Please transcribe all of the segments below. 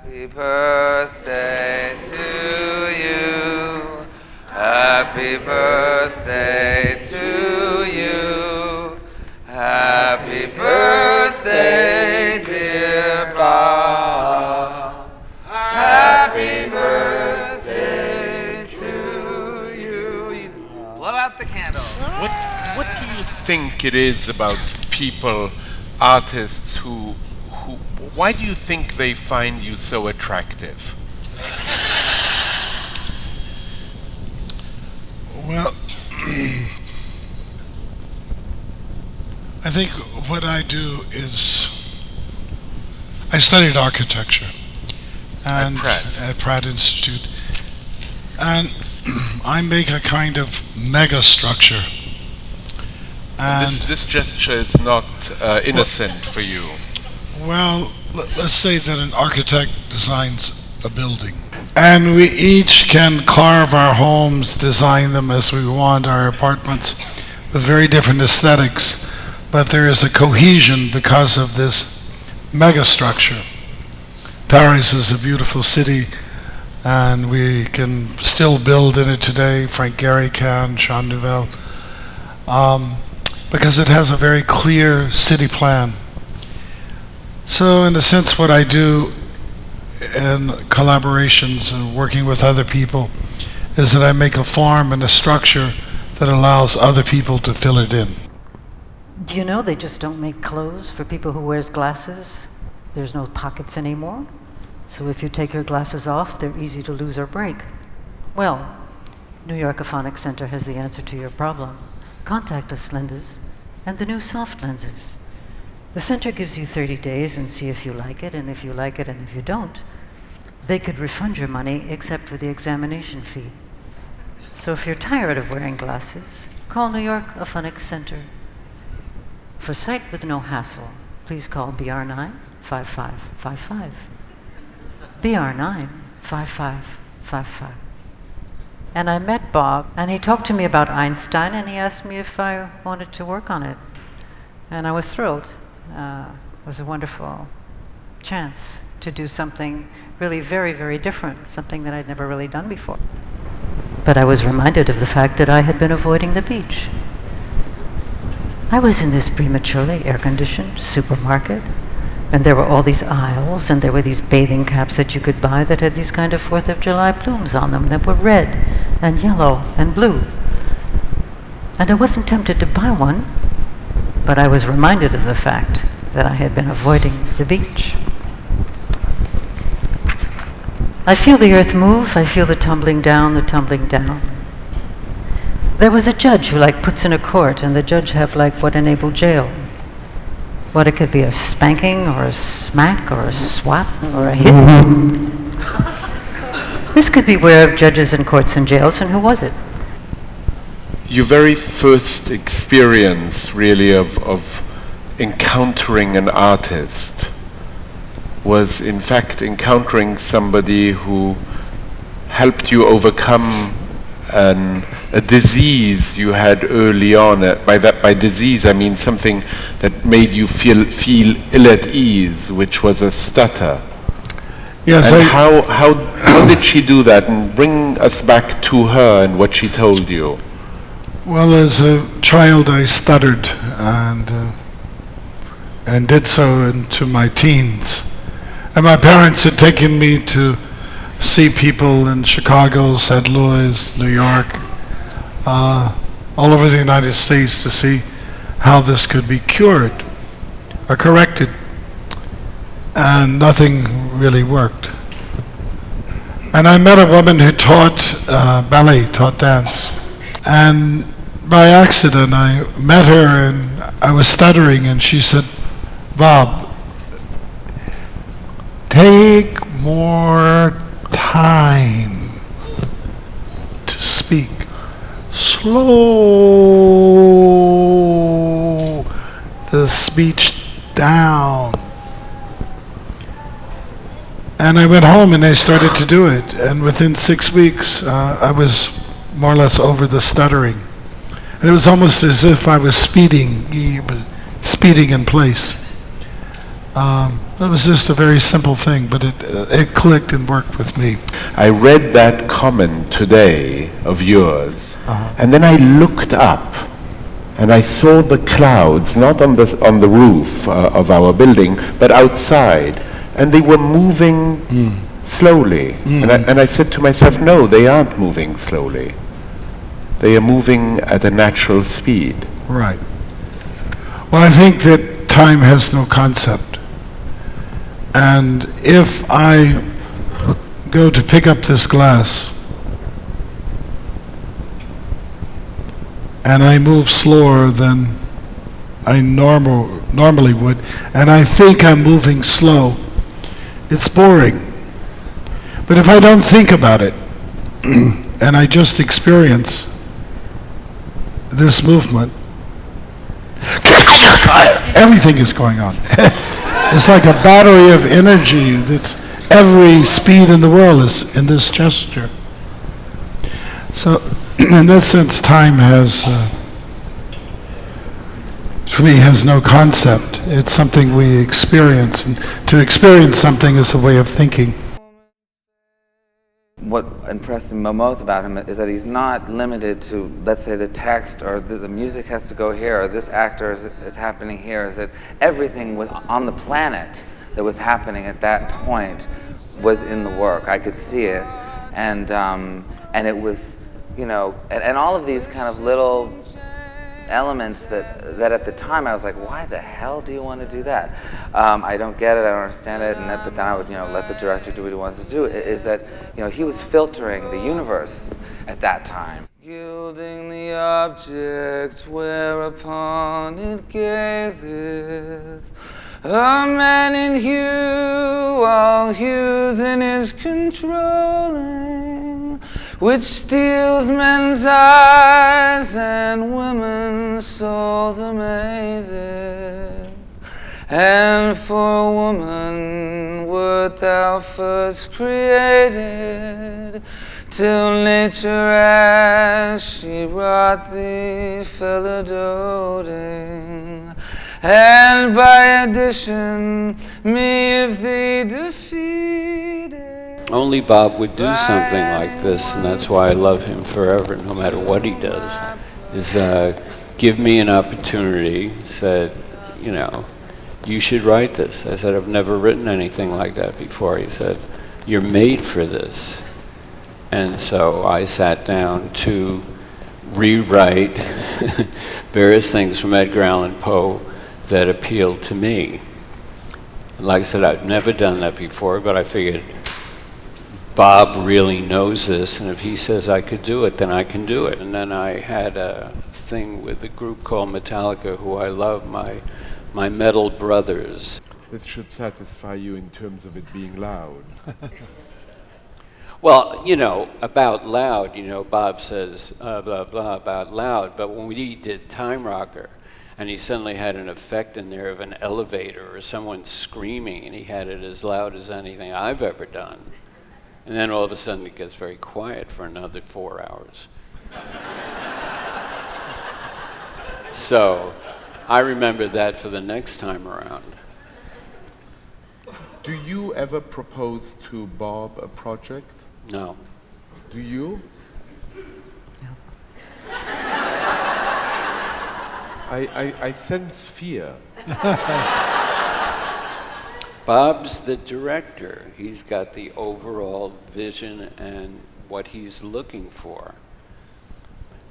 Happy birthday to you. Happy birthday to you. Happy birthday, dear Bob. Happy birthday to you. Blow out the candle. What do you think it is about people, artists who why do you think they find you so attractive? Well, I think what I do is I studied architecture and at Pratt Institute, and I make a kind of mega structure. And this gesture is not innocent for you. Well, let's say that an architect designs a building, and we each can carve our homes, design them as we want, our apartments, with very different aesthetics, but there is a cohesion because of this megastructure. Paris is a beautiful city, and we can still build in it today. Frank Gehry can, Jean Nouvel, because it has a very clear city plan. So in a sense, what I do in collaborations and working with other people is that I make a form and a structure that allows other people to fill it in. Do you know they just don't make clothes for people who wears glasses? There's no pockets anymore. So if you take your glasses off, they're easy to lose or break. Well, New York Aphonics Center has the answer to your problem. Contactless lenses and the new soft lenses. The center gives you 30 days and see if you like it, and if you like it and if you don't, they could refund your money except for the examination fee. So if you're tired of wearing glasses, call New York Aphonics Center. For sight with no hassle, please call BR9-5555. BR9-5555. And I met Bob, and he talked to me about Einstein, and he asked me if I wanted to work on it. And I was thrilled. It was a wonderful chance to do something really very, very different, something that I'd never really done before. But I was reminded of the fact that I had been avoiding the beach. I was in this prematurely air-conditioned supermarket, and there were all these aisles, and there were these bathing caps that you could buy that had these kind of 4th of July plumes on them that were red and yellow and blue. And I wasn't tempted to buy one, but I was reminded of the fact that I had been avoiding the beach. I feel the earth move, I feel the tumbling down, the tumbling down. There was a judge who puts in a court, and the judge have what enabled jail. What, it could be a spanking or a smack or a swat or a hit. This could beware of judges and courts and jails, and who was it? Your very first experience, really, of encountering an artist was, in fact, encountering somebody who helped you overcome a disease you had early on. By disease, I mean something that made you feel ill at ease, which was a stutter. Yes. And how did she do that? And bring us back to her and what she told you. Well, as a child, I stuttered and did so into my teens. And my parents had taken me to see people in Chicago, St. Louis, New York, all over the United States to see how this could be cured or corrected. And nothing really worked. And I met a woman who taught ballet, taught dance. And by accident, I met her and I was stuttering, and she said, "Bob, take more time to speak. Slow the speech down." And I went home and I started to do it. And within 6 weeks, I was more or less over the stuttering. And it was almost as if I was speeding in place. It was just a very simple thing, but it clicked and worked with me. I read that comment today of yours, and then I looked up, and I saw the clouds, not on the roof of our building, but outside, and they were moving slowly. And I said to myself, no, they aren't moving slowly. They are moving at a natural speed. Right. Well, I think that time has no concept. And if I go to pick up this glass and I move slower than I normally would, and I think I'm moving slow, it's boring. But if I don't think about it and I just experience this movement, everything is going on. It's like a battery of energy that's every speed in the world is in this gesture. So in that sense, time has, for me, has no concept. It's something we experience, and to experience something is a way of thinking. What impressed me most about him is that he's not limited to, let's say, the text or the music has to go here or this actor is happening here. Is that everything on the planet that was happening at that point was in the work. I could see it, and it was, you know, and all of these kind of little elements that at the time I was like, why the hell do you want to do that? I don't get it, I don't understand it, but then I would, let the director do what he wants to do. Is that, he was filtering the universe at that time. Gilding the object whereupon it gazeth, a man in hue, all hues in his controlling, which steals men's eyes and women's souls amazeth. And for a woman wert thou first created, till nature as she wrought thee fell a-doting. And by addition, me of thee defeated. Only Bob would do something like this, and that's why I love him forever, no matter what he does, is give me an opportunity, said, you should write this. I said, I've never written anything like that before. He said, you're made for this. And so I sat down to rewrite various things from Edgar Allan Poe that appealed to me. Like I said, I've never done that before, but I figured Bob really knows this, and if he says I could do it, then I can do it. And then I had a thing with a group called Metallica, who I love, my metal brothers. This should satisfy you in terms of it being loud. Well, about loud, Bob says blah, blah, about loud, but when we did Time Rocker, and he suddenly had an effect in there of an elevator or someone screaming, and he had it as loud as anything I've ever done. And then all of a sudden it gets very quiet for another 4 hours. So I remember that for the next time around. Do you ever propose to Bob a project? No. Do you? I sense fear. Bob's the director. He's got the overall vision and what he's looking for.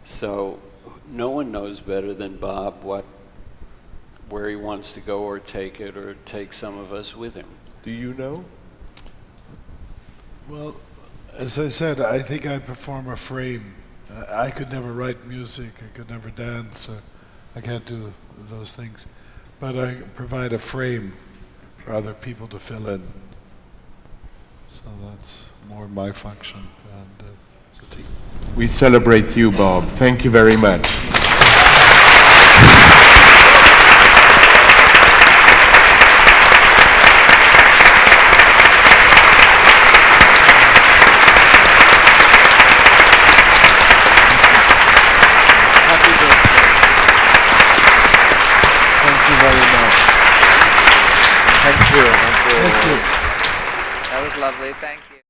So no one knows better than Bob where he wants to go or take it or take some of us with him. Do you know? Well, as I said, I think I perform a frame. I could never write music, I could never dance, I can't do those things. But I provide a frame for other people to fill in. So that's more my function. And it's a team. We celebrate you, Bob. Thank you very much. Thank you very much. Thank was lovely. Thank you.